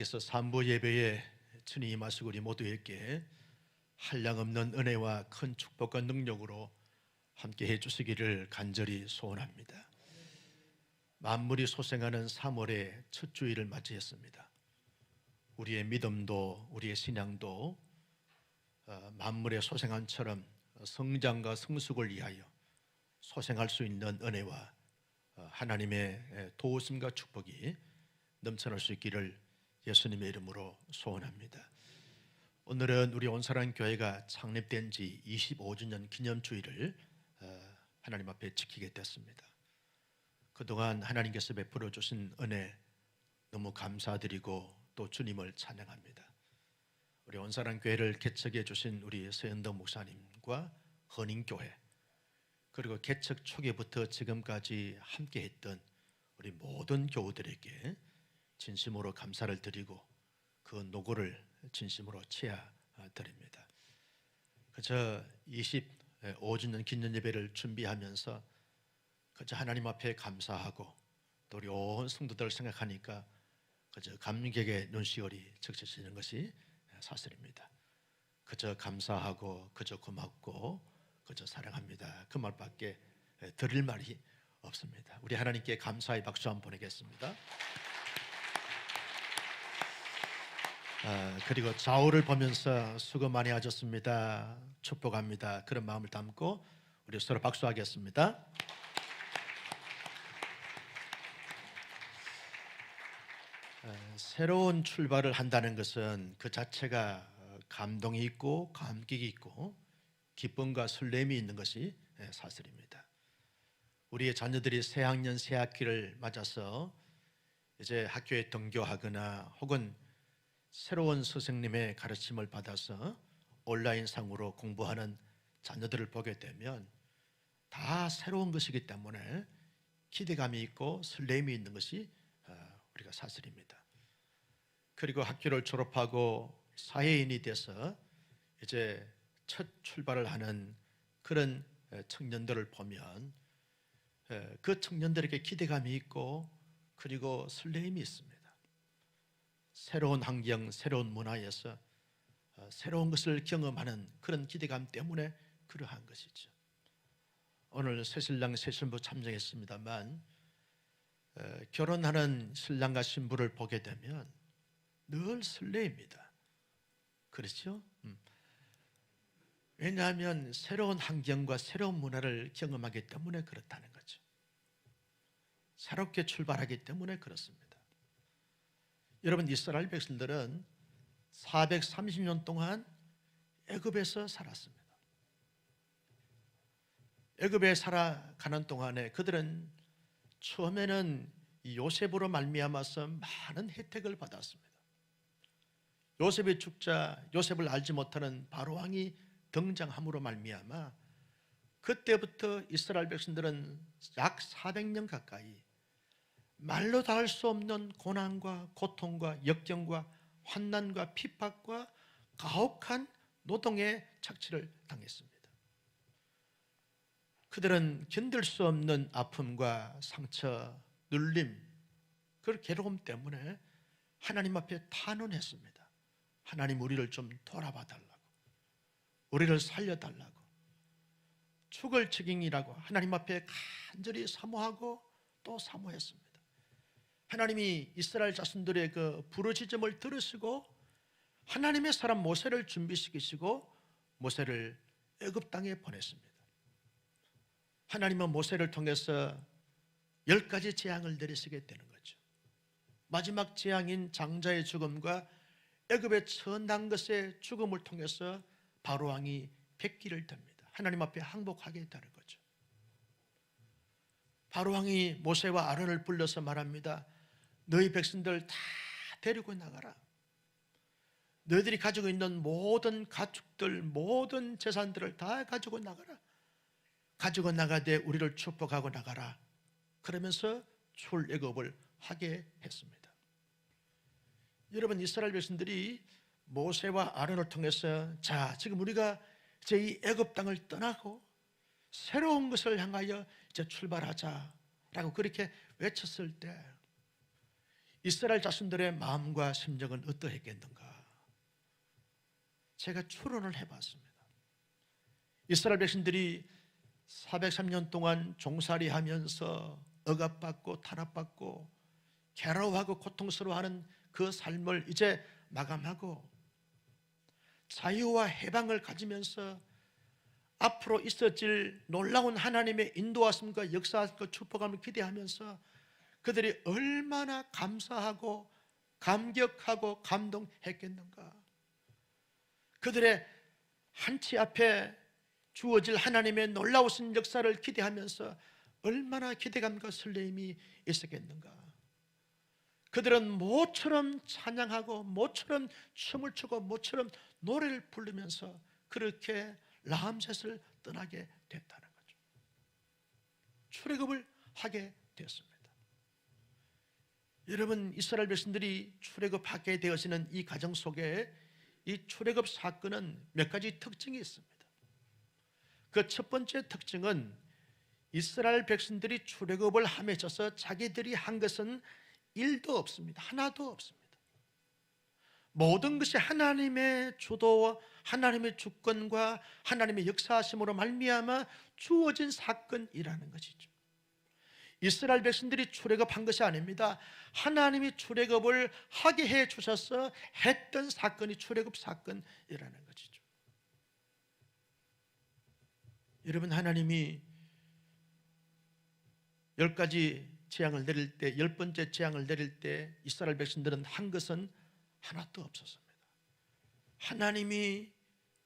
그래서 삼부 예배에 주님 임하시고 우리 모두에게 한량없는 은혜와 큰 축복과 능력으로 함께 해주시기를 간절히 소원합니다. 만물이 소생하는 3월의 첫 주일을 맞이했습니다. 우리의 믿음도 우리의 신앙도 만물의 소생함처럼 성장과 성숙을 위하여 소생할 수 있는 은혜와 하나님의 도우심과 축복이 넘쳐날 수 있기를 예수님의 이름으로 소원합니다. 오늘은 우리 온사랑 교회가 창립된 지 25주년 기념주일을 하나님 앞에 지키게 됐습니다. 그동안 하나님께서 베풀어 주신 은혜 너무 감사드리고 또 주님을 찬양합니다. 우리 온사랑 교회를 개척해 주신 우리 서현덕 목사님과 헌인교회, 그리고 개척 초기부터 지금까지 함께했던 우리 모든 교우들에게 진심으로 감사를 드리고 그 노고를 진심으로 치아드립니다. 그저 25주년 기념 예배를 준비하면서 그저 하나님 앞에 감사하고 또 우리 온 성도들을 생각하니까 그저 감격의 눈시울이 적셔지는 것이 사실입니다. 그저 감사하고 그저 고맙고 그저 사랑합니다. 그 말밖에 드릴 말이 없습니다. 우리 하나님께 감사의 박수 한번 보내겠습니다. 그리고 좌우를 보면서 수고 많이 하셨습니다, 축복합니다, 그런 마음을 담고 우리 서로 박수하겠습니다. 새로운 출발을 한다는 것은 그 자체가 감동이 있고 감격이 있고 기쁨과 설렘이 있는 것이 사실입니다. 우리의 자녀들이 새학년 새학기를 맞아서 이제 학교에 등교하거나 혹은 새로운 선생님의 가르침을 받아서 온라인상으로 공부하는 자녀들을 보게 되면 다 새로운 것이기 때문에 기대감이 있고 설렘이 있는 것이 우리가 사실입니다. 그리고 학교를 졸업하고 사회인이 돼서 이제 첫 출발을 하는 그런 청년들을 보면 그 청년들에게 기대감이 있고 그리고 설렘이 있습니다. 새로운 환경, 새로운 문화에서 새로운 것을 경험하는 그런 기대감 때문에 그러한 것이죠. 오늘 새신랑 새신부 참석했습니다만 결혼하는 신랑과 신부를 보게 되면 늘 설레입니다. 그렇죠? 왜냐하면 새로운 환경과 새로운 문화를 경험하기 때문에 그렇다는 거죠. 새롭게 출발하기 때문에 그렇습니다. 여러분, 이스라엘 백성들은 430년 동안 애굽에서 살았습니다. 애굽에 살아가는 동안에 그들은 처음에는 요셉으로 말미암아서 많은 혜택을 받았습니다. 요셉이 죽자 요셉을 알지 못하는 바로왕이 등장함으로 말미암아 그때부터 이스라엘 백성들은 약 400년 가까이 말로 다 할 수 없는 고난과 고통과 역경과 환난과 핍박과 가혹한 노동의 착취를 당했습니다. 그들은 견딜 수 없는 아픔과 상처, 눌림, 그 괴로움 때문에 하나님 앞에 탄원했습니다. 하나님, 우리를 좀 돌아봐 달라고, 우리를 살려달라고, 죽을 지경이라고 하나님 앞에 간절히 사모하고 또 사모했습니다. 하나님이 이스라엘 자손들의 그 부르짖음을 들으시고 하나님의 사람 모세를 준비시키시고 모세를 애굽 땅에 보냈습니다. 하나님은 모세를 통해서 10가지 재앙을 내리시게 되는 거죠. 마지막 재앙인 장자의 죽음과 애굽의 천당 것의 죽음을 통해서 바로왕이 백기를 듭니다. 하나님 앞에 항복하게 되는 거죠. 바로왕이 모세와 아론을 불러서 말합니다. 너희 백성들 다 데리고 나가라. 너희들이 가지고 있는 모든 가축들, 모든 재산들을 다 가지고 나가라. 가지고 나가되 우리를 축복하고 나가라. 그러면서 출애굽을 하게 했습니다. 여러분, 이스라엘 백성들이 모세와 아론을 통해서 자, 지금 우리가 이제 이 애굽 땅을 떠나고 새로운 것을 향하여 이제 출발하자라고 그렇게 외쳤을 때 이스라엘 자손들의 마음과 심정은 어떠했겠는가? 제가 추론을 해봤습니다. 이스라엘 백성들이 403년 동안 종살이하면서 억압받고 탄압받고 괴로워하고 고통스러워하는 그 삶을 이제 마감하고 자유와 해방을 가지면서 앞으로 있어질 놀라운 하나님의 인도하심과 역사하심과 축복함을 기대하면서 그들이 얼마나 감사하고 감격하고 감동했겠는가. 그들의 한치 앞에 주어질 하나님의 놀라우신 역사를 기대하면서 얼마나 기대감과 설레임이 있었겠는가. 그들은 모처럼 찬양하고 모처럼 춤을 추고 모처럼 노래를 부르면서 그렇게 라암셋을 떠나게 됐다는 거죠. 출애굽을 하게 되었습니다. 여러분, 이스라엘 백성들이 출애굽하게 되어지는 이 과정 속에 이 출애굽 사건은 몇 가지 특징이 있습니다. 그 첫 번째 특징은 이스라엘 백성들이 출애굽을 함에 있어서 자기들이 한 것은 일도 없습니다. 하나도 없습니다. 모든 것이 하나님의 주도와 하나님의 주권과 하나님의 역사하심으로 말미암아 주어진 사건이라는 것이죠. 이스라엘 백성들이 출애굽한 것이 아닙니다. 하나님이 출애굽을 하게 해 주셔서 했던 사건이 출애굽 사건이라는 것이죠. 여러분, 하나님이 10가지 재앙을 내릴 때, 10번째 재앙을 내릴 때 이스라엘 백성들은 한 것은 하나도 없었습니다. 하나님이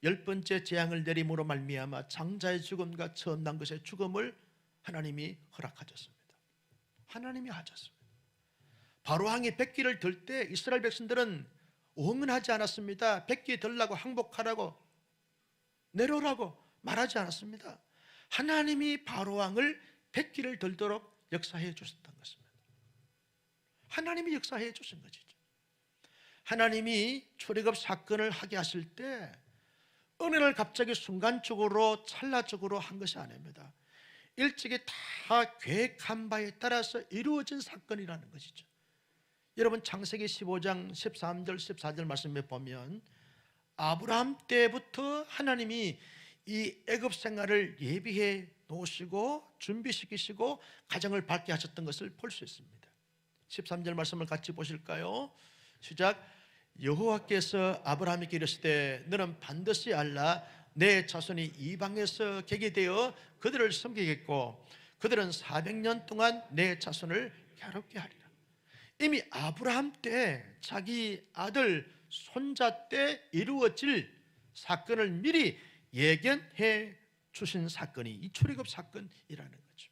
10번째 재앙을 내림으로 말미암아 장자의 죽음과 처음 난 것의 죽음을 하나님이 허락하셨습니다. 하나님이 하셨습니다. 바로왕이 백기를 들 때 이스라엘 백성들은 응원하지 않았습니다. 백기 들라고 항복하라고 내려오라고 말하지 않았습니다. 하나님이 바로왕을 백기를 들도록 역사해 주셨던 것입니다. 하나님이 역사해 주신 것이죠. 하나님이 출애굽 사건을 하게 하실 때 은혜를 갑자기 순간적으로 찰나적으로 한 것이 아닙니다. 일찍이 다 계획한 바에 따라서 이루어진 사건이라는 것이죠. 여러분, 창세기 15장 13절 14절 말씀에 보면 아브라함 때부터 하나님이 이 애굽 생활을 예비해 놓으시고 준비시키시고 가정을 밝게 하셨던 것을 볼 수 있습니다. 13절 말씀을 같이 보실까요? 시작. 여호와께서 아브라함에게 이르시되 너는 반드시 알라 내 자손이 이방에서 객이 되어 그들을 섬기겠고 그들은 400년 동안 내 자손을 괴롭게 하리라. 이미 아브라함 때 자기 아들 손자 때 이루어질 사건을 미리 예견해 주신 사건이 이 출애굽 사건이라는 거죠.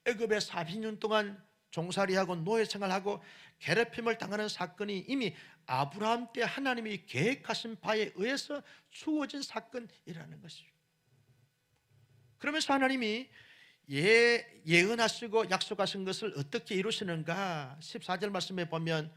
애굽에 40년 동안 종살이하고 노예 생활하고 괴롭힘을 당하는 사건이 이미 아브라함 때 하나님이 계획하신 바에 의해서 주어진 사건이라는 것이죠. 그러면서 하나님이 예언하시고 약속하신 것을 어떻게 이루시는가 14절 말씀에 보면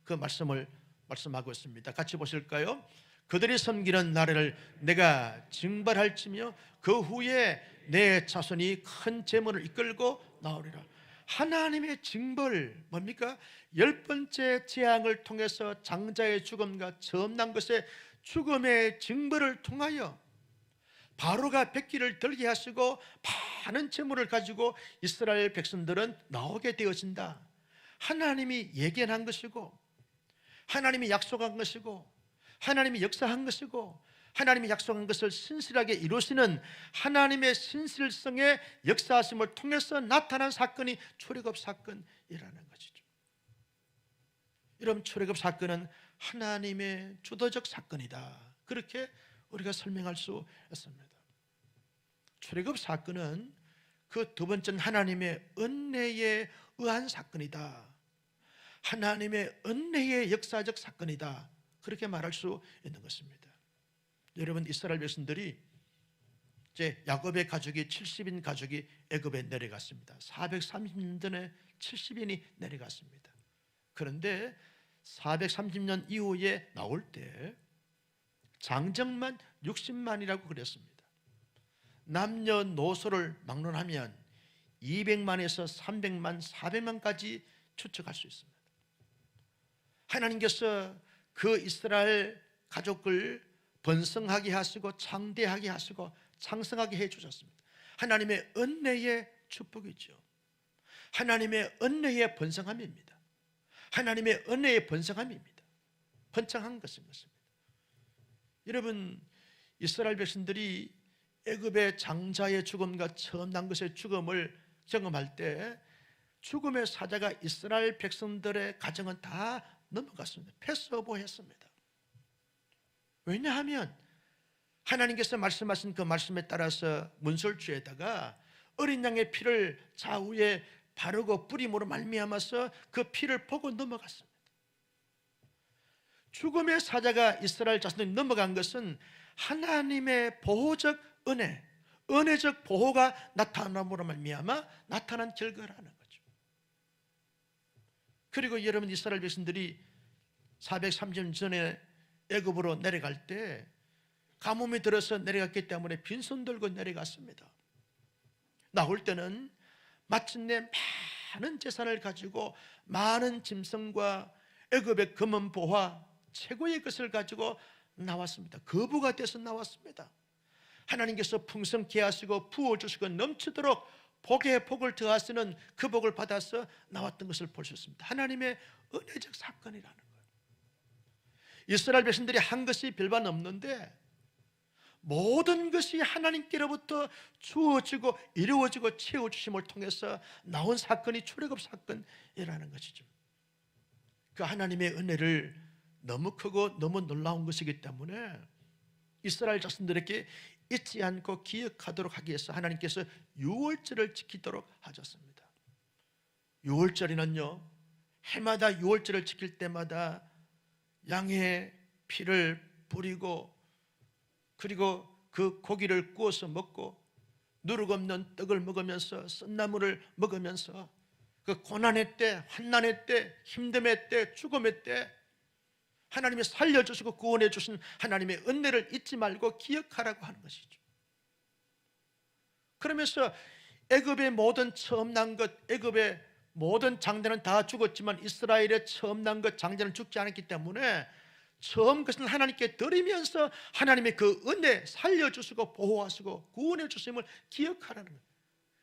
그 말씀을 말씀하고 있습니다. 같이 보실까요? 그들이 섬기는 나라를 내가 징벌할지며 그 후에 내 자손이 큰 재물을 이끌고 나오리라. 하나님의 징벌 뭡니까? 10번째 재앙을 통해서 장자의 죽음과 처음 난 것의 죽음의 징벌을 통하여 바로가 백기를 들게 하시고 많은 재물을 가지고 이스라엘 백성들은 나오게 되어진다. 하나님이 예견한 것이고 하나님이 약속한 것이고 하나님이 역사한 것이고 하나님이 약속한 것을 신실하게 이루시는 하나님의 신실성의 역사하심을 통해서 나타난 사건이 출애굽 사건이라는 것이죠. 여러분, 출애굽 사건은 하나님의 주도적 사건이다. 그렇게 우리가 설명할 수 있습니다. 출애굽 사건은 그 두 번째는 하나님의 은혜에 의한 사건이다. 하나님의 은혜의 역사적 사건이다. 그렇게 말할 수 있는 것입니다. 여러분, 이스라엘 백성들이 이제 야곱의 가족이 70인 가족이 애굽에 내려갔습니다. 430년 전에 70인이 내려갔습니다. 그런데 430년 이후에 나올 때 장정만 60만이라고 그랬습니다. 남녀노소를 막론하면 200만에서 300만, 400만까지 추측할 수 있습니다. 하나님께서 그 이스라엘 가족을 번성하게 하시고 창대하게 하시고 창성하게 해주셨습니다. 하나님의 은혜의 축복이죠. 하나님의 은혜의 번성함입니다. 하나님의 은혜의 번성함입니다. 번창한 것입니다. 여러분, 이스라엘 백성들이 애굽의 장자의 죽음과 처음 난 것의 죽음을 경험할 때 죽음의 사자가 이스라엘 백성들의 가정은 다 넘어갔습니다. 패스오버했습니다. 왜냐하면 하나님께서 말씀하신 그 말씀에 따라서 문설주에다가 어린 양의 피를 좌우에 바르고 뿌림으로 말미암아서 그 피를 보고 넘어갔습니다. 죽음의 사자가 이스라엘 자손들이 넘어간 것은 하나님의 보호적 은혜, 은혜적 보호가 나타남으로 말미암아 나타난 결과라는 거죠. 그리고 여러분, 이스라엘 백성들이 430년 전에 애굽으로 내려갈 때 가뭄이 들어서 내려갔기 때문에 빈손 들고 내려갔습니다. 나올 때는 마침내 많은 재산을 가지고 많은 짐승과 애굽의 금은 보화 최고의 것을 가지고 나왔습니다. 거부가 돼서 나왔습니다. 하나님께서 풍성케 하시고 부어주시고 넘치도록 복에 복을 더하시는 그 복을 받아서 나왔던 것을 볼 수 있습니다. 하나님의 은혜적 사건이라는 거예요. 이스라엘 백성들이 한 것이 별반 없는데 모든 것이 하나님께로부터 주어지고 이루어지고 채워주심을 통해서 나온 사건이 출애굽 사건이라는 것이죠. 그 하나님의 은혜를 너무 크고 너무 놀라운 것이기 때문에 이스라엘 자손들에게 잊지 않고 기억하도록 하기 위해서 하나님께서 유월절을 지키도록 하셨습니다. 유월절에는요, 해마다 유월절을 지킬 때마다 양의 피를 뿌리고 그리고 그 고기를 구워서 먹고 누룩 없는 떡을 먹으면서 썬나물을 먹으면서 그 고난의 때, 환난의 때, 힘듦의 때, 죽음의 때 하나님이 살려주시고 구원해 주신 하나님의 은혜를 잊지 말고 기억하라고 하는 것이죠. 그러면서 애굽의 모든 처음 난 것, 애굽의 모든 장자는 다 죽었지만 이스라엘의 처음 난 것 장자는 죽지 않았기 때문에 처음 것은 하나님께 드리면서 하나님의 그 은혜 살려주시고 보호하시고 구원해 주심을 기억하라는 거예요.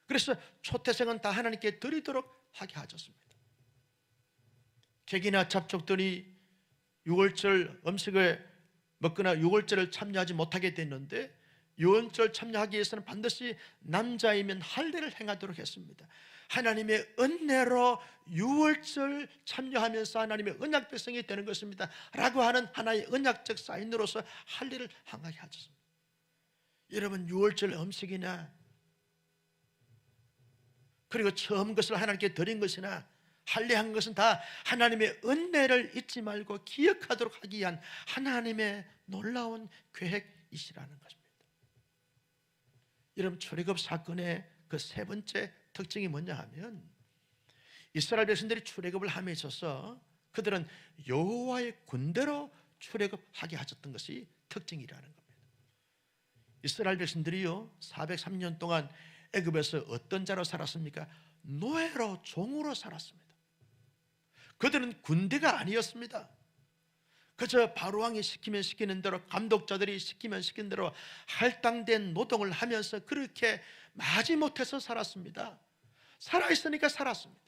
그래서 초태생은 다 하나님께 드리도록 하게 하셨습니다. 객이나 잡족들이 6월절 음식을 먹거나 6월절을 참여하지 못하게 됐는데 유월절 참여하기 위해서는 반드시 남자이면 할례를 행하도록 했습니다. 하나님의 은혜로 유월절 참여하면서 하나님의 언약 백성이 되는 것입니다 라고 하는 하나의 언약적 사인으로서 할례를 행하게 하셨습니다. 여러분, 유월절 음식이나 그리고 처음 것을 하나님께 드린 것이나 할례한 것은 다 하나님의 은혜를 잊지 말고 기억하도록 하기 위한 하나님의 놀라운 계획이시라는 것입니다. 여러분, 출애굽 사건의 그 세 번째 특징이 뭐냐 하면 이스라엘 백성들이 출애굽을 함에 있어서 그들은 여호와의 군대로 출애굽하게 하셨던 것이 특징이라는 겁니다. 이스라엘 백성들이요 403년 동안 애굽에서 어떤 자로 살았습니까? 노예로 종으로 살았습니다. 그들은 군대가 아니었습니다. 그저 바로왕이 시키면 시키는 대로 감독자들이 시키면 시키는 대로 할당된 노동을 하면서 그렇게 마지못해서 살았습니다. 살아있으니까 살았습니다.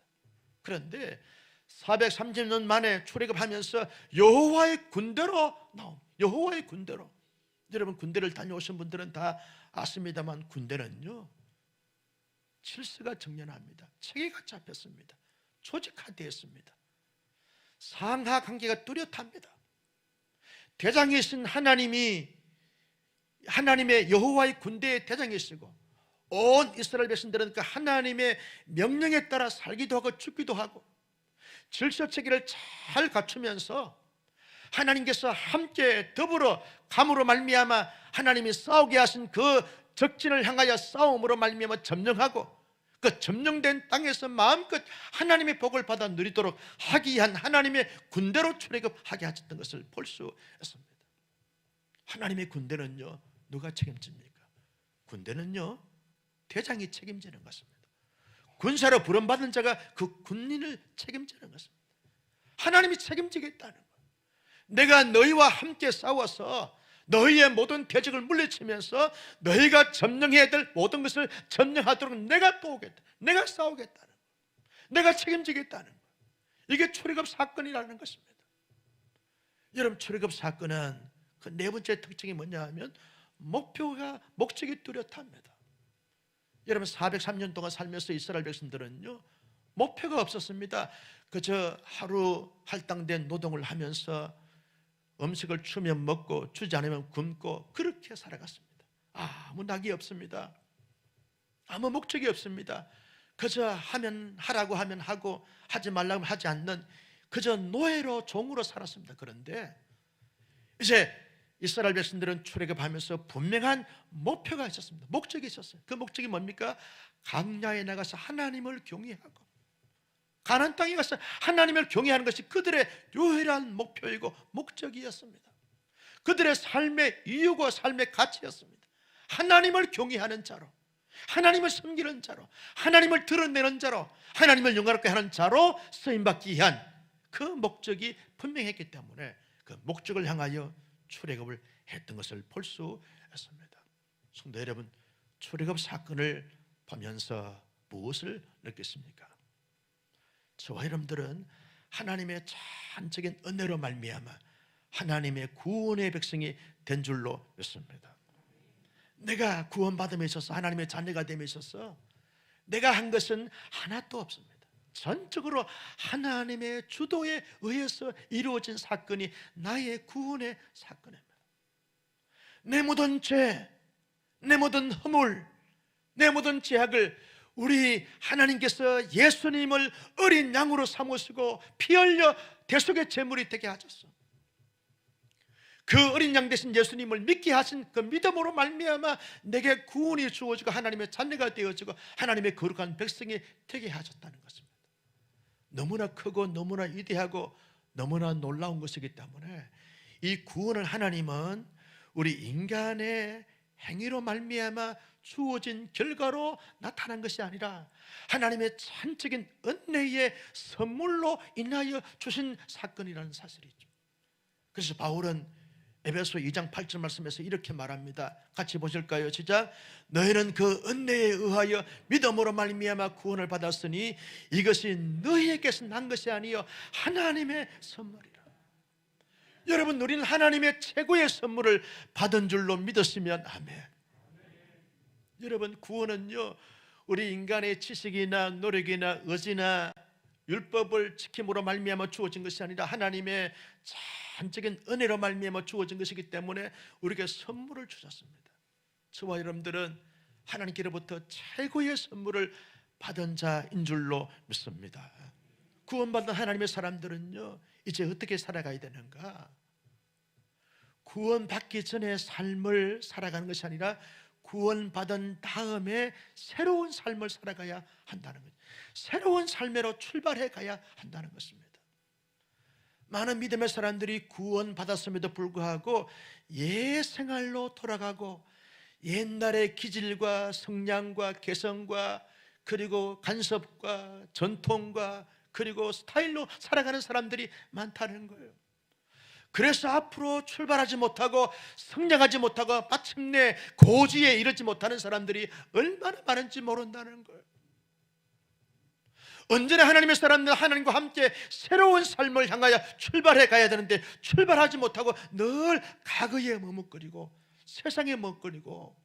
그런데 430년 만에 출애굽하면서 여호와의 군대로 나옴. 여호와의 군대로. 여러분, 군대를 다녀오신 분들은 다 아십니다만 군대는요 질서가 정연합니다. 체계가 잡혔습니다. 조직화되었습니다. 상하 관계가 뚜렷합니다. 대장이신 하나님이 하나님의 여호와의 군대의 대장이시고 온 이스라엘 백성들은 그 하나님의 명령에 따라 살기도 하고 죽기도 하고 질서 체계를 잘 갖추면서 하나님께서 함께 더불어 감으로 말미암아 하나님이 싸우게 하신 그 적진을 향하여 싸움으로 말미암아 점령하고 그 점령된 땅에서 마음껏 하나님의 복을 받아 누리도록 하기 위한 하나님의 군대로 출애굽하게 하셨던 것을 볼 수 있습니다. 하나님의 군대는요 누가 책임집니까? 군대는요 대장이 책임지는 것입니다. 군사로 부름받은 자가 그 군인을 책임지는 것입니다. 하나님이 책임지겠다는 거예요. 내가 너희와 함께 싸워서 너희의 모든 대적을 물리치면서 너희가 점령해야 될 모든 것을 점령하도록 내가 도우겠다. 내가 싸우겠다는 거예요. 내가 책임지겠다는 거예요. 이게 출애굽 사건이라는 것입니다. 여러분, 출애굽 사건은 그 네 번째 특징이 뭐냐 하면 목적이 뚜렷합니다. 여러분, 403년 동안 살면서 이스라엘 백성들은요, 목표가 없었습니다. 그저 하루 할당된 노동을 하면서 음식을 주면 먹고 주지 않으면 굶고 그렇게 살아갔습니다. 아무 낙이 없습니다. 아무 목적이 없습니다. 그저 하라고 하면 하고 하지 말라고 하면 하지 않는 그저 노예로 종으로 살았습니다. 그런데 이제 이스라엘 백성들은 출애굽하면서 분명한 목표가 있었습니다. 목적이 있었어요. 그 목적이 뭡니까? 광야에 나가서 하나님을 경외하고 가나안 땅에 가서 하나님을 경외하는 것이 그들의 유일한 목표이고 목적이었습니다. 그들의 삶의 이유고 삶의 가치였습니다. 하나님을 경외하는 자로, 하나님을 섬기는 자로, 하나님을 드러내는 자로, 하나님을 영광롭게 하는 자로 쓰임받기 위한 그 목적이 분명했기 때문에 그 목적을 향하여 출애굽을 했던 것을 볼 수 있습니다. 성도 여러분, 출애굽 사건을 보면서 무엇을 느꼈습니까? 저와 여러분들은 하나님의 전적인 은혜로 말미암아 하나님의 구원의 백성이 된 줄로 믿습니다. 내가 구원받음에 있어서 하나님의 자녀가 됨에 있어서 내가 한 것은 하나도 없습니다. 전적으로 하나님의 주도에 의해서 이루어진 사건이 나의 구원의 사건입니다. 내 모든 죄, 내 모든 허물, 내 모든 죄악을 우리 하나님께서 예수님을 어린 양으로 삼으시고 피 흘려 대속의 제물이 되게 하셨어. 그 어린 양 대신 예수님을 믿게 하신 그 믿음으로 말미암아 내게 구원이 주어지고 하나님의 자녀가 되어지고 하나님의 거룩한 백성이 되게 하셨다는 것입니다. 너무나 크고 너무나 위대하고 너무나 놀라운 것이기 때문에 이 구원을 하나님은 우리 인간의 행위로 말미암아 주어진 결과로 나타난 것이 아니라 하나님의 전적인 은혜의 선물로 인하여 주신 사건이라는 사실이죠. 그래서 바울은 에베소 2장 8절 말씀에서 이렇게 말합니다. 같이 보실까요? 시작. 너희는 그 은혜에 의하여 믿음으로 말미암아 구원을 받았으니 이것이 너희에게서 난 것이 아니요 하나님의 선물이라. 여러분, 우리는 하나님의 최고의 선물을 받은 줄로 믿었으면 아멘. 여러분, 구원은요 우리 인간의 지식이나 노력이나 의지나 율법을 지킴으로 말미암아 주어진 것이 아니라 하나님의 전적인 은혜로 말미암아 주어진 것이기 때문에 우리에게 선물을 주셨습니다. 저와 여러분들은 하나님께로부터 최고의 선물을 받은 자인 줄로 믿습니다. 구원받은 하나님의 사람들은요 이제 어떻게 살아가야 되는가? 구원받기 전에 삶을 살아가는 것이 아니라 구원받은 다음에 새로운 삶을 살아가야 한다는 거죠. 새로운 삶으로 출발해 가야 한다는 것입니다. 많은 믿음의 사람들이 구원받았음에도 불구하고 옛 생활로 돌아가고 옛날의 기질과 성량과 개성과 그리고 간섭과 전통과 그리고 스타일로 살아가는 사람들이 많다는 거예요. 그래서 앞으로 출발하지 못하고 성장하지 못하고 마침내 고지에 이르지 못하는 사람들이 얼마나 많은지 모른다는 거예요. 언제나 하나님의 사람들은 하나님과 함께 새로운 삶을 향하여 출발해 가야 되는데 출발하지 못하고 늘 과거에 머뭇거리고 세상에 머뭇거리고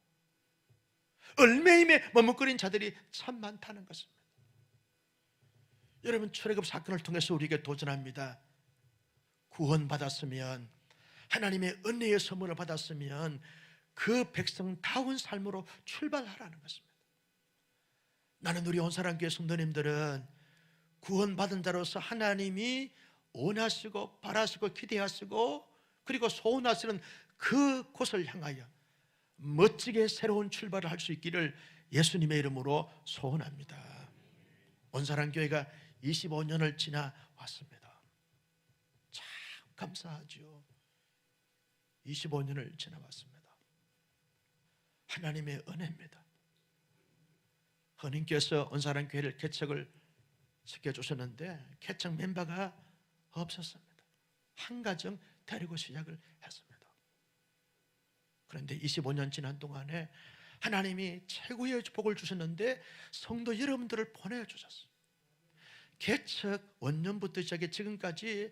얽매임에 머뭇거린 자들이 참 많다는 것입니다. 여러분, 출애굽 사건을 통해서 우리에게 도전합니다. 구원받았으면, 하나님의 은혜의 선물을 받았으면 그 백성다운 삶으로 출발하라는 것입니다. 나는 우리 온사랑교회 성도님들은 구원받은 자로서 하나님이 원하시고 바라시고 기대하시고 그리고 소원하시는 그 곳을 향하여 멋지게 새로운 출발을 할 수 있기를 예수님의 이름으로 소원합니다. 온사랑교회가 25년을 지나왔습니다. 참 감사하죠. 25년을 지나왔습니다. 하나님의 은혜입니다. 하나님께서 온사랑교회를 개척을 시켜주셨는데 개척 멤버가 없었습니다. 한 가정 데리고 시작을 했습니다. 그런데 25년 지난 동안에 하나님이 최고의 축복을 주셨는데 성도 여러분들을 보내주셨어요. 개척 원년부터 시작해 지금까지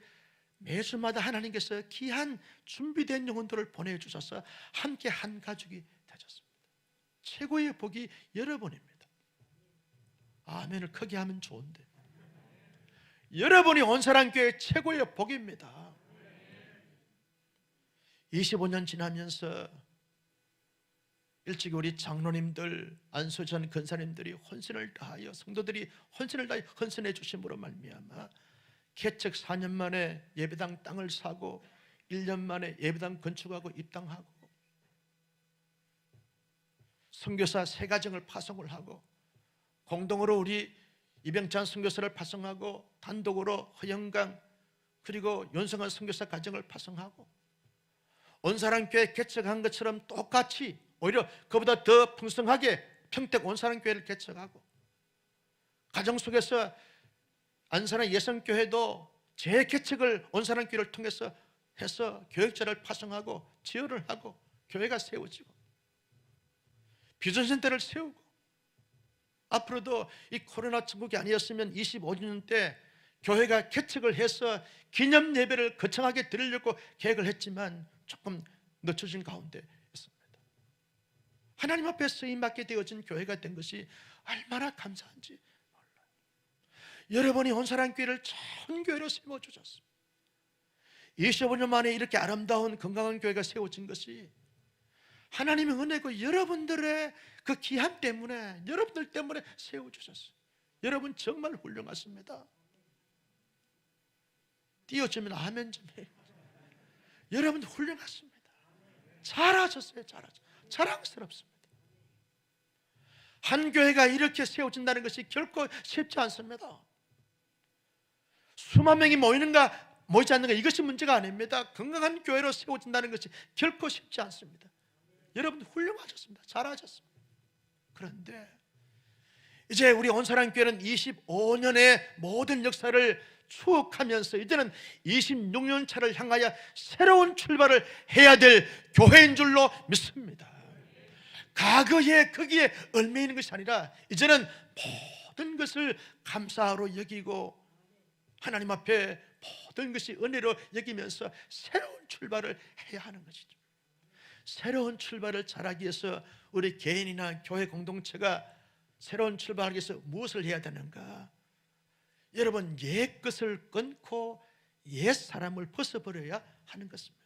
매주마다 하나님께서 귀한 준비된 영혼들을 보내주셔서 함께 한 가족이 되셨습니다. 최고의 복이 여러분입니다. 아멘을 크게 하면 좋은데, 여러분이 온사랑교회 최고의 복입니다. 25년 지나면서 일찍이 우리 장로님들, 안수전 근사님들이 헌신을 다하여, 성도들이 헌신을 다하여 헌신해 주심으로 말미암아 개척 4년 만에 예배당 땅을 사고 1년 만에 예배당 건축하고 입당하고 선교사 3가정을 파송을 하고 공동으로 우리 이병찬 선교사를 파송하고 단독으로 허영강 그리고 윤성한 선교사 가정을 파송하고 온사랑교회 개척한 것처럼 똑같이 오히려 그보다 더 풍성하게 평택 온사랑교회를 개척하고 가정 속에서 안산의 예성교회도 재개척을 온사랑교회를 통해서 해서 교육자를 파송하고 지원을 하고 교회가 세워지고 비전센터를 세우고 앞으로도 이 코로나 천국이 아니었으면 25년 때 교회가 개척을 해서 기념 예배를 거창하게 드리려고 계획을 했지만 조금 늦춰진 가운데 있습니다. 하나님 앞에 쓰임받게 되어진 교회가 된 것이 얼마나 감사한지 몰라요. 여러분이 온사랑교회를 좋은 교회로 세워주셨습니다. 25년 만에 이렇게 아름다운 건강한 교회가 세워진 것이 하나님의 은혜고 여러분들의 그 기한 때문에, 여러분들 때문에 세워주셨어요. 여러분 정말 훌륭하십니다. 띄워주면 아멘 좀 해요. 여러분 훌륭하십니다. 잘하셨어요. 자랑스럽습니다. 한 교회가 이렇게 세워진다는 것이 결코 쉽지 않습니다. 수만 명이 모이지 않는가, 이것이 문제가 아닙니다. 건강한 교회로 세워진다는 것이 결코 쉽지 않습니다. 여러분 훌륭하셨습니다. 잘하셨습니다. 그런데 이제 우리 온사랑교회는 25년의 모든 역사를 추억하면서 이제는 26년 차를 향하여 새로운 출발을 해야 될 교회인 줄로 믿습니다. 과거에 거기에 얽매 있는 것이 아니라 이제는 모든 것을 감사로 여기고 하나님 앞에 모든 것이 은혜로 여기면서 새로운 출발을 해야 하는 것이죠. 새로운 출발을 잘하기 위해서 우리 개인이나 교회 공동체가 새로운 출발하기 위해서 무엇을 해야 되는가? 여러분, 옛 것을 끊고 옛 사람을 벗어버려야 하는 것입니다.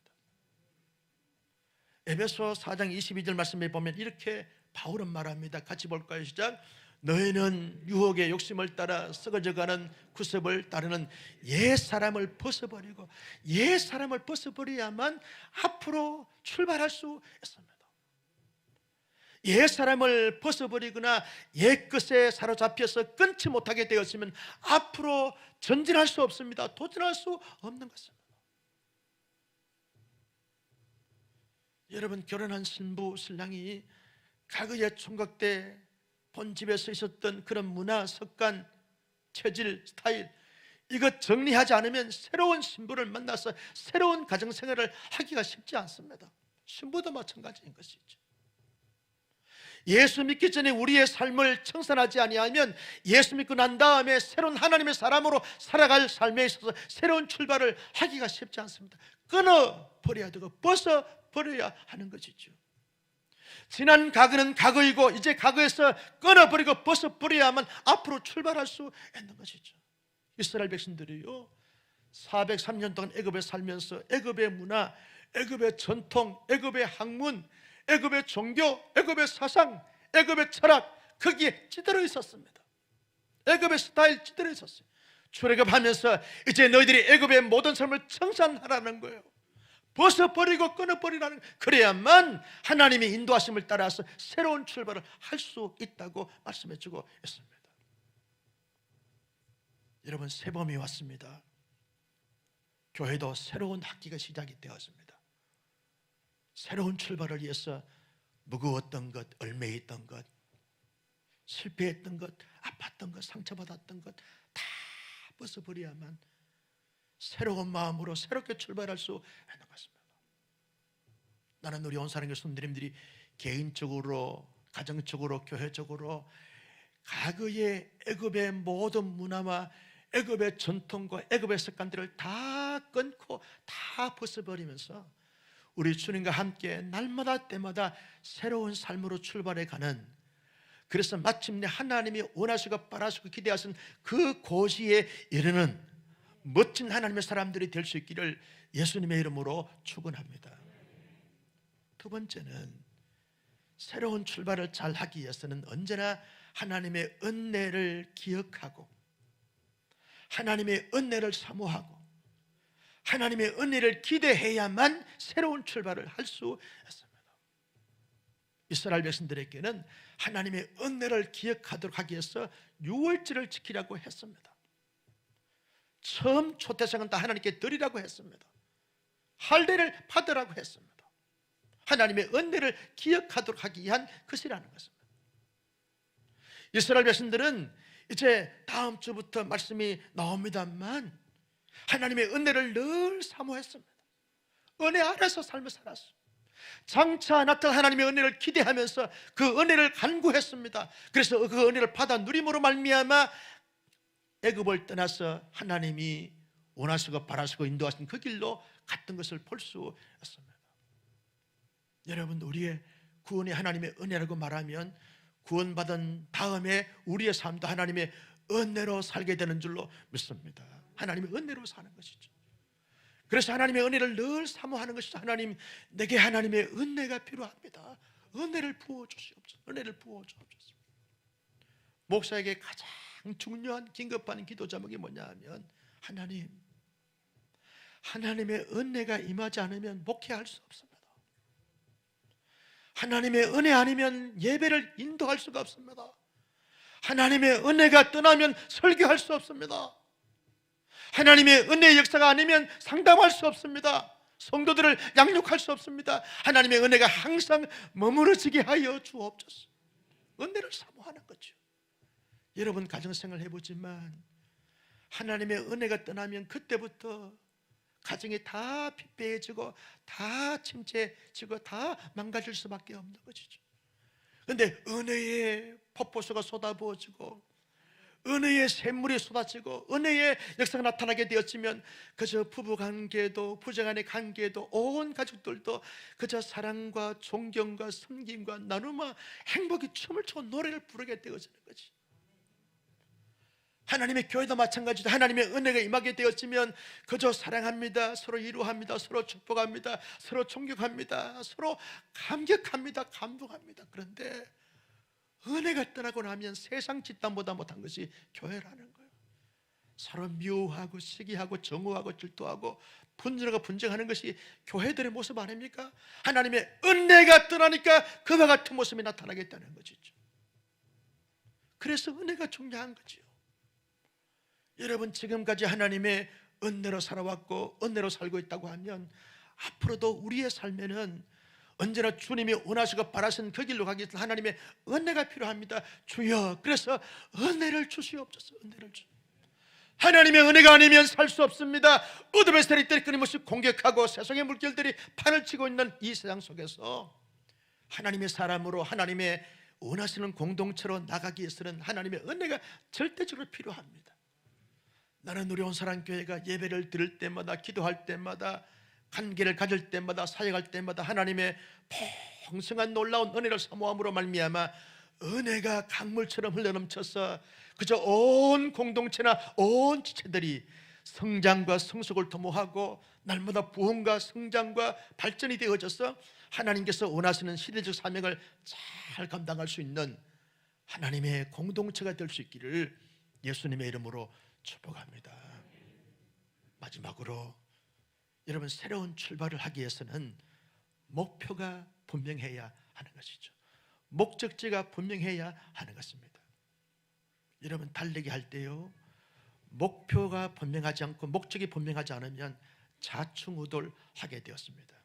에베소 4장 22절 말씀에 보면 이렇게 바울은 말합니다. 같이 볼까요? 시작. 너희는 유혹의 욕심을 따라 썩어져가는 구습을 따르는 옛 사람을 벗어버리고, 옛 사람을 벗어버려야만 앞으로 출발할 수 있습니다. 옛 사람을 벗어버리거나 옛 것에 사로잡혀서 끊지 못하게 되었으면 앞으로 전진할 수 없습니다. 도전할 수 없는 것입니다. 여러분, 결혼한 신부 신랑이 과거의 총각 때 본집에서 있었던 그런 문화, 습관, 체질, 스타일, 이것 정리하지 않으면 새로운 신부를 만나서 새로운 가정생활을 하기가 쉽지 않습니다. 신부도 마찬가지인 것이죠. 예수 믿기 전에 우리의 삶을 청산하지 아니하면 예수 믿고 난 다음에 새로운 하나님의 사람으로 살아갈 삶에 있어서 새로운 출발을 하기가 쉽지 않습니다. 끊어버려야 되고 벗어버려야 하는 것이죠. 지난 과거는 과거이고 이제 과거에서 끊어버리고 벗어버려야만 앞으로 출발할 수 있는 것이죠. 이스라엘 백성들이요 403년 동안 애굽에 살면서 애굽의 문화, 애굽의 전통, 애굽의 학문, 애굽의 종교, 애굽의 사상, 애굽의 철학, 거기에 찌들어 있었습니다. 애굽의 스타일 찌들어 있었어요. 출애굽하면서 이제 너희들이 애굽의 모든 삶을 청산하라는 거예요. 벗어버리고 끊어버리라는, 그래야만 하나님의 인도하심을 따라서 새로운 출발을 할 수 있다고 말씀해주고 있습니다. 여러분, 새봄이 왔습니다. 교회도 새로운 학기가 시작이 되었습니다. 새로운 출발을 위해서 무거웠던 것, 얽매있던 것, 실패했던 것, 아팠던 것, 상처받았던 것 다 벗어버려야만 새로운 마음으로 새롭게 출발할 수 있는 것입니다. 나는 우리 온사랑교회 손님들이 개인적으로, 가정적으로, 교회적으로 과거의 애굽의 모든 문화와 애굽의 전통과 애굽의 습관들을 다 끊고 다 벗어버리면서 우리 주님과 함께 날마다 때마다 새로운 삶으로 출발해가는, 그래서 마침내 하나님이 원하시고 바라시고 기대하신 그 고지에 이르는 멋진 하나님의 사람들이 될 수 있기를 예수님의 이름으로 축원합니다. 두 번째는 새로운 출발을 잘 하기 위해서는 언제나 하나님의 은혜를 기억하고 하나님의 은혜를 사모하고 하나님의 은혜를 기대해야만 새로운 출발을 할 수 있습니다. 이스라엘 백성들에게는 하나님의 은혜를 기억하도록 하기 위해서 유월절을 지키라고 했습니다. 처음 초대생은 다 하나님께 드리라고 했습니다. 할례를 받으라고 했습니다. 하나님의 은혜를 기억하도록 하기 위한 것이라는 것입니다. 이스라엘 백성들은 이제 다음 주부터 말씀이 나옵니다만 하나님의 은혜를 늘 사모했습니다. 은혜 아래서 삶을 살았습니다. 장차 나타난 하나님의 은혜를 기대하면서 그 은혜를 간구했습니다. 그래서 그 은혜를 받아 누림으로 말미암아 애굽을 떠나서 하나님이 원하시고 바라시고 인도하신 그 길로 갔던 것을 볼 수 있습니다. 여러분, 우리의 구원이 하나님의 은혜라고 말하면 구원받은 다음에 우리의 삶도 하나님의 은혜로 살게 되는 줄로 믿습니다. 하나님의 은혜로 사는 것이죠. 그래서 하나님의 은혜를 늘 사모하는 것이죠. 하나님, 내게 하나님의 은혜가 필요합니다. 은혜를 부어주시옵소서. 은혜를 부어주옵소서. 목사에게 가장 중요한 긴급한 기도 제목이 뭐냐 하면 하나님의 은혜가 임하지 않으면 목회할 수 없습니다. 하나님의 은혜 아니면 예배를 인도할 수가 없습니다. 하나님의 은혜가 떠나면 설교할 수 없습니다. 하나님의 은혜의 역사가 아니면 상담할 수 없습니다. 성도들을 양육할 수 없습니다. 하나님의 은혜가 항상 머무르지게 하여 주옵소서. 은혜를 사모하는 거죠. 여러분 가정생활 해보지만 하나님의 은혜가 떠나면 그때부터 가정이 다 피폐해지고 다 침체해지고 다 망가질 수밖에 없는 것이죠. 그런데 은혜의 폭포수가 쏟아부어지고 은혜의 샘물이 쏟아지고 은혜의 역사가 나타나게 되었으면 그저 부부관계도 부정간의 관계도 온 가족들도 그저 사랑과 존경과 섬김과 나눔과 행복이 춤을 추고 노래를 부르게 되어지는 거지. 하나님의 교회도 마찬가지로 하나님의 은혜가 임하게 되었으면 그저 사랑합니다, 서로 이루합니다, 서로 축복합니다, 서로 존경합니다, 서로 감격합니다, 감동합니다. 그런데 은혜가 떠나고 나면 세상 집단보다 못한 것이 교회라는 거예요. 서로 미워하고 시기하고 정오하고 질투하고 분열하고 분쟁하는 것이 교회들의 모습 아닙니까? 하나님의 은혜가 떠나니까 그와 같은 모습이 나타나겠다는 것이죠. 그래서 은혜가 중요한 거죠. 여러분, 지금까지 하나님의 은혜로 살아왔고 은혜로 살고 있다고 하면 앞으로도 우리의 삶에는 언제나 주님이 원하시고 바라신 그 길로 가기 위해서 하나님의 은혜가 필요합니다. 주여, 그래서 은혜를 주시옵소서. 은혜를 주. 하나님의 은혜가 아니면 살 수 없습니다. 어둠의 세력들이 끊임없이 공격하고 세상의 물결들이 판을 치고 있는 이 세상 속에서 하나님의 사람으로 하나님의 원하시는 공동체로 나가기 위해서는 하나님의 은혜가 절대적으로 필요합니다. 나는 우리 온사랑교회가 예배를 드릴 때마다, 기도할 때마다, 관계를 가질 때마다, 사역할 때마다 하나님의 풍성한 놀라운 은혜를 사모함으로 말미암아 은혜가 강물처럼 흘러넘쳐서 그저 온 공동체나 온 지체들이 성장과 성숙을 도모하고 날마다 부흥과 성장과 발전이 되어져서 하나님께서 원하시는 시대적 사명을 잘 감당할 수 있는 하나님의 공동체가 될 수 있기를 예수님의 이름으로 축복합니다. 마지막으로 여러분, 새로운 출발을 하기 위해서는 목표가 분명해야 하는 것이죠. 목적지가 분명해야 하는 것입니다. 여러분, 달리기 할 때요, 목표가 분명하지 않고 목적이 분명하지 않으면 좌충우돌하게 되었습니다.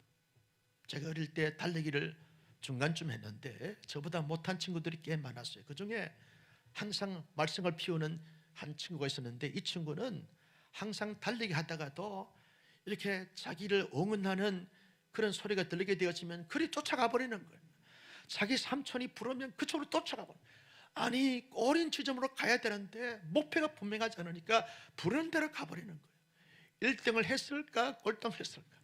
제가 어릴 때 달리기를 중간쯤 했는데 저보다 못한 친구들이 꽤 많았어요. 그 중에 항상 말썽을 피우는 한 친구가 있었는데 이 친구는 항상 달리기 하다가도 이렇게 자기를 응원하는 그런 소리가 들리게 되어지면 그리 쫓아가 버리는 거예요. 자기 삼촌이 부르면 그쪽으로 쫓아가 버려요. 아니 어린 지점으로 가야 되는데 목표가 분명하지 않으니까 부르는 대로 가버리는 거예요. 1등을 했을까 꼴등했을까.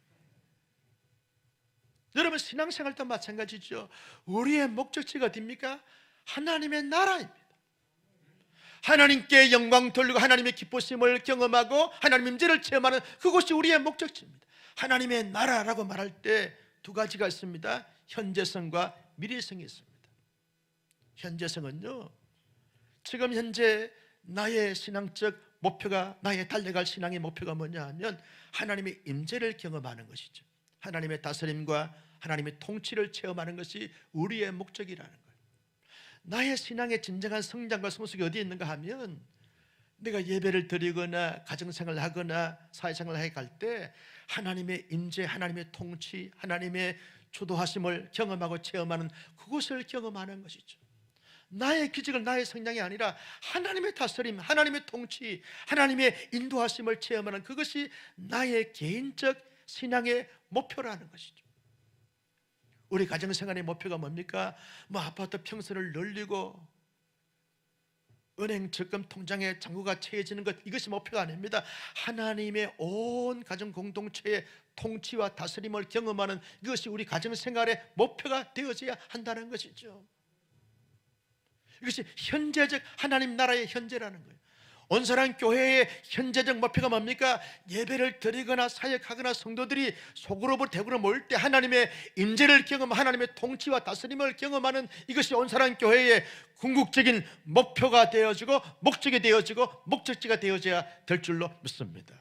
여러분 신앙생활도 마찬가지죠. 우리의 목적지가 어디입니까? 하나님의 나라입니다. 하나님께 영광 돌리고 하나님의 기쁘심을 경험하고 하나님의 임재를 체험하는 그것이 우리의 목적지입니다. 하나님의 나라라고 말할 때 두 가지가 있습니다. 현재성과 미래성이 있습니다. 현재성은요, 지금 현재 나의 신앙적 목표가, 나의 달려갈 신앙의 목표가 뭐냐 하면 하나님의 임재를 경험하는 것이죠. 하나님의 다스림과 하나님의 통치를 체험하는 것이 우리의 목적이라는 거예요. 나의 신앙의 진정한 성장과 성숙이 어디에 있는가 하면 내가 예배를 드리거나 가정생활을 하거나 사회생활을 해갈 때 하나님의 임재, 하나님의 통치, 하나님의 주도하심을 경험하고 체험하는 그것을 경험하는 것이죠. 나의 기적을, 나의 성장이 아니라 하나님의 다스림, 하나님의 통치, 하나님의 인도하심을 체험하는 그것이 나의 개인적 신앙의 목표라는 것이죠. 우리 가정생활의 목표가 뭡니까? 아파트 평수를 늘리고 은행 적금 통장에 잔고가 채워지는 것, 이것이 목표가 아닙니다. 하나님의 온 가정 공동체의 통치와 다스림을 경험하는 이것이 우리 가정생활의 목표가 되어져야 한다는 것이죠. 이것이 현재적 하나님 나라의 현재라는 거예요. 온사랑 교회의 현재적 목표가 뭡니까? 예배를 드리거나 사역하거나 성도들이 속으로부터 대구로 모일 때 하나님의 임재를 경험하고 하나님의 통치와 다스림을 경험하는 이것이 온사랑 교회의 궁극적인 목표가 되어지고 목적이 되어지고 목적지가 되어져야 될 줄로 믿습니다.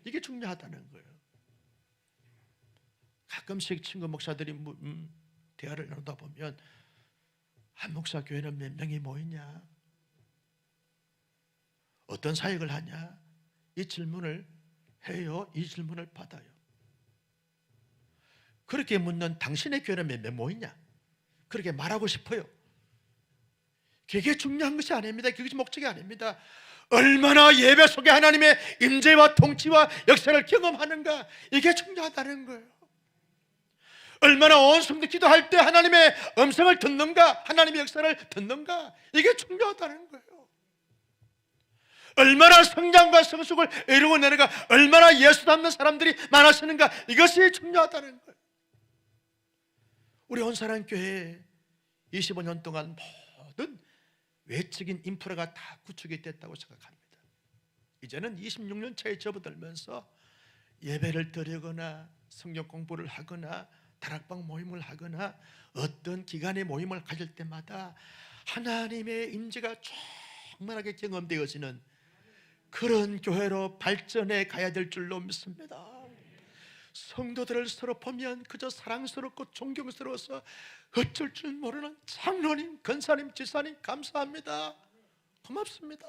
이게 중요하다는 거예요. 가끔씩 친구 목사들이 대화를 나누다 보면 한 목사 교회는 몇 명이 모이냐? 어떤 사역을 하냐? 이 질문을 해요. 이 질문을 받아요. 그렇게 묻는 당신의 교회는 몇 명 모이냐? 그렇게 말하고 싶어요. 그게 중요한 것이 아닙니다. 그것이 목적이 아닙니다. 얼마나 예배 속에 하나님의 임재와 통치와 역사를 경험하는가, 이게 중요하다는 거예요. 얼마나 온 성도 기도할 때 하나님의 음성을 듣는가, 하나님의 역사를 듣는가, 이게 중요하다는 거예요. 얼마나 성장과 성숙을 이루고 내려가, 얼마나 예수 닮는 사람들이 많아지는가, 이것이 중요하다는 거예요. 우리 온사랑 교회에 25년 동안 모든 외적인 인프라가 다 구축이 됐다고 생각합니다. 이제는 26년 차에 접어들면서 예배를 드리거나 성경 공부를 하거나 다락방 모임을 하거나 어떤 기간의 모임을 가질 때마다 하나님의 임재가 충만하게 경험되어지는 그런 교회로 발전해 가야 될 줄로 믿습니다. 성도들을 서로 보면 그저 사랑스럽고 존경스러워서 어쩔 줄 모르는 장로님, 권사님, 지사님 감사합니다, 고맙습니다,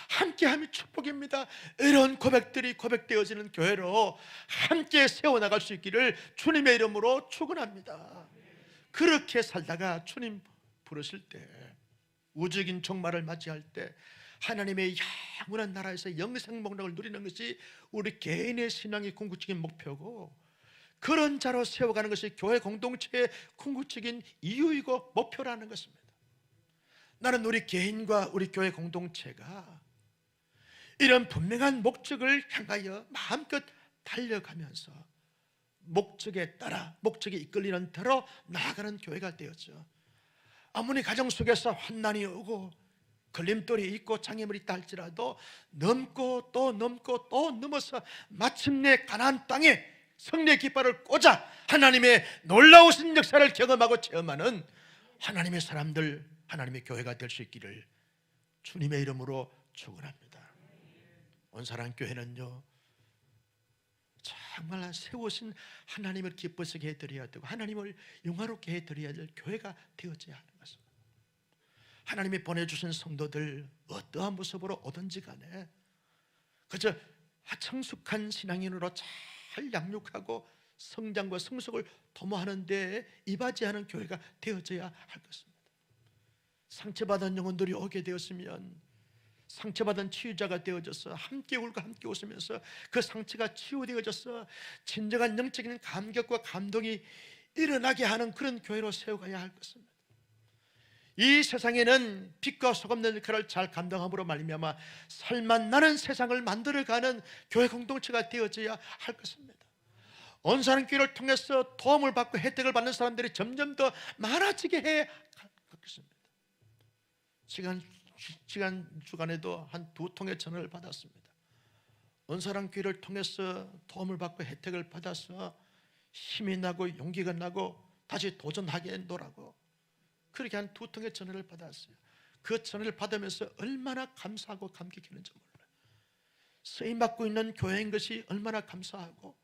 함께함이 축복입니다. 이런 고백들이 고백되어지는 교회로 함께 세워나갈 수 있기를 주님의 이름으로 축원합니다. 그렇게 살다가 주님 부르실 때, 우주적인 종말을 맞이할 때 하나님의 영원한 나라에서 영생 목록을 누리는 것이 우리 개인의 신앙의 궁극적인 목표고, 그런 자로 세워가는 것이 교회 공동체의 궁극적인 이유이고 목표라는 것입니다. 나는 우리 개인과 우리 교회 공동체가 이런 분명한 목적을 향하여 마음껏 달려가면서 목적에 따라, 목적에 이끌리는 대로 나아가는 교회가 되었죠. 아무리 가정 속에서 환난이 오고 걸림돌이 있고 장애물이 있다 할지라도 넘고 또 넘고 또 넘어서 마침내 가나안 땅에 승리의 깃발을 꽂아 하나님의 놀라우신 역사를 경험하고 체험하는 하나님의 사람들, 하나님의 교회가 될 수 있기를 주님의 이름으로 축원합니다. 온사랑 교회는요, 정말 세우신 하나님을 기쁘시게 해드려야 되고 하나님을 영화롭게 해드려야 될 교회가 되어져야 하는 것입니다. 하나님이 보내주신 성도들 어떠한 모습으로 오든지 간에 그저 성숙한 신앙인으로 잘 양육하고 성장과 성숙을 도모하는 데 이바지하는 교회가 되어져야 할 것입니다. 상처받은 영혼들이 오게 되었으면 상처받은 치유자가 되어져서 함께 울고 함께 웃으면서 그 상처가 치유되어져서 진정한 영적인 감격과 감동이 일어나게 하는 그런 교회로 세워가야 할 것입니다. 이 세상에는 빛과 소금 는 역할을 잘 감당함으로 말미암아 살맛 나는 세상을 만들어가는 교회 공동체가 되어져야 할 것입니다. 온산교회를 통해서 도움을 받고 혜택을 받는 사람들이 점점 더 많아지게 해 가겠습니다. 지난 주간에도 한 2통의 전화를 받았습니다. 온사랑교회를 통해서 도움을 받고 혜택을 받아서 힘이 나고 용기가 나고 다시 도전하게 노라고 그렇게 한 2통의 전화를 받았어요. 그 전화를 받으면서 얼마나 감사하고 감격했는지 몰라요. 쓰임받고 있는 교회인 것이 얼마나 감사하고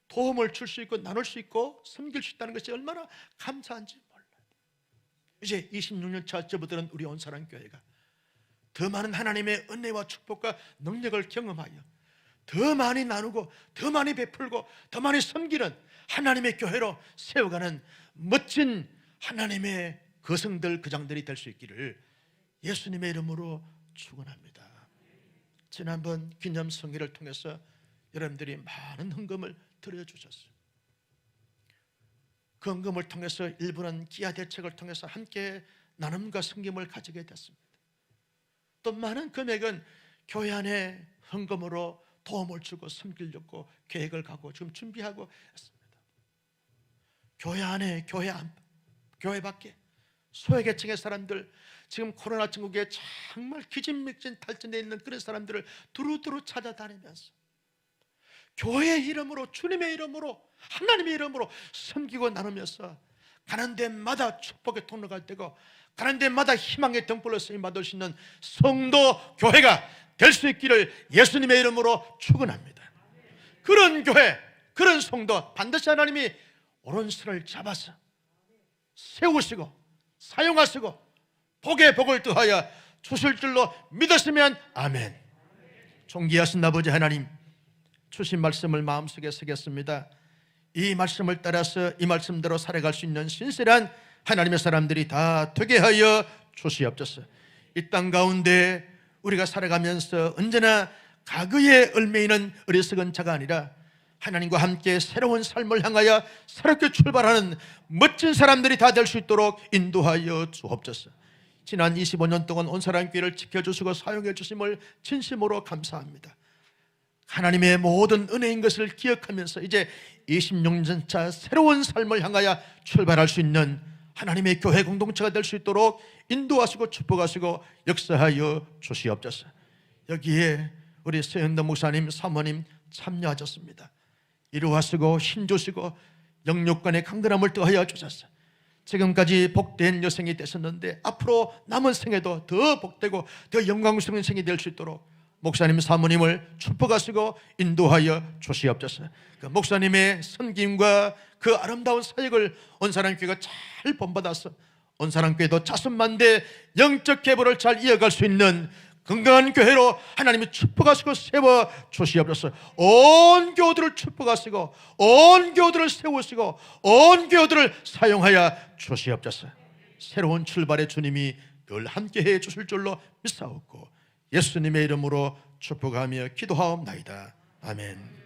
도움을 줄 수 있고 나눌 수 있고 섬길 수 있다는 것이 얼마나 감사한지 몰라요. 이제 26년 차 접어드는 우리 온사랑교회가 더 많은 하나님의 은혜와 축복과 능력을 경험하여 더 많이 나누고 더 많이 베풀고 더 많이 섬기는 하나님의 교회로 세워가는 멋진 하나님의 거성들 거장들이 될 수 있기를 예수님의 이름으로 축원합니다. 지난번 기념성회를 통해서 여러분들이 많은 헌금을 드려주셨어요. 그 헌금을 통해서 일부는 기아 대책을 통해서 함께 나눔과 섬김을 가지게 됐습니다. 또 많은 금액은 교회 안에 헌금으로 도움을 주고 섬기려고 계획을 가고 지금 준비하고 있습니다. 교회 안에, 교회 밖에 소외계층의 사람들, 지금 코로나 전국에 정말 기진맥진 탈진되어 있는 그런 사람들을 두루두루 찾아다니면서 교회의 이름으로, 주님의 이름으로, 하나님의 이름으로 섬기고 나누면서 가는 데마다 축복의 통로가 되고 가는 데마다 희망의 등불로 쓰임받을 수 있는 성도 교회가 될 수 있기를 예수님의 이름으로 축원합니다. 그런 교회, 그런 성도 반드시 하나님이 오른손을 잡아서 세우시고 사용하시고 복에 복을 더하여 주실 줄로 믿었으면 아멘. 존귀하신 아버지 하나님, 주신 말씀을 마음속에 새겼습니다. 이 말씀을 따라서 이 말씀대로 살아갈 수 있는 신실한 하나님의 사람들이 다 되게 하여 주시옵소서. 이 땅 가운데 우리가 살아가면서 언제나 과거에 얽매이는 어리석은 자가 아니라 하나님과 함께 새로운 삶을 향하여 새롭게 출발하는 멋진 사람들이 다 될 수 있도록 인도하여 주옵소서. 지난 25년 동안 온사랑교회를 지켜주시고 사용해 주심을 진심으로 감사합니다. 하나님의 모든 은혜인 것을 기억하면서 이제 26년 차 새로운 삶을 향하여 출발할 수 있는 하나님의 교회 공동체가 될 수 있도록 인도하시고 축복하시고 역사하여 주시옵소서. 여기에 우리 서현덕 목사님, 사모님 참여하셨습니다. 이루하시고 힘주시고 영육간의 강건함을 더하여 주셔서 지금까지 복된 여생이 되셨는데 앞으로 남은 생에도 더 복되고 더 영광스러운 생이 될 수 있도록 목사님, 사모님을 축복하시고 인도하여 주시옵소서. 그 목사님의 섬김과 그 아름다운 사역을 온사랑교회가 잘 본받아서 온사랑교회도 자손만대 영적 계보를 잘 이어갈 수 있는 건강한 교회로 하나님이 축복하시고 세워 주시옵소서. 온 교우들을 축복하시고 온 교우들을 세우시고 온 교우들을 사용하여 주시옵소서. 새로운 출발의 주님이 늘 함께해 주실 줄로 믿사옵고 예수님의 이름으로 축복하며 기도하옵나이다. 아멘.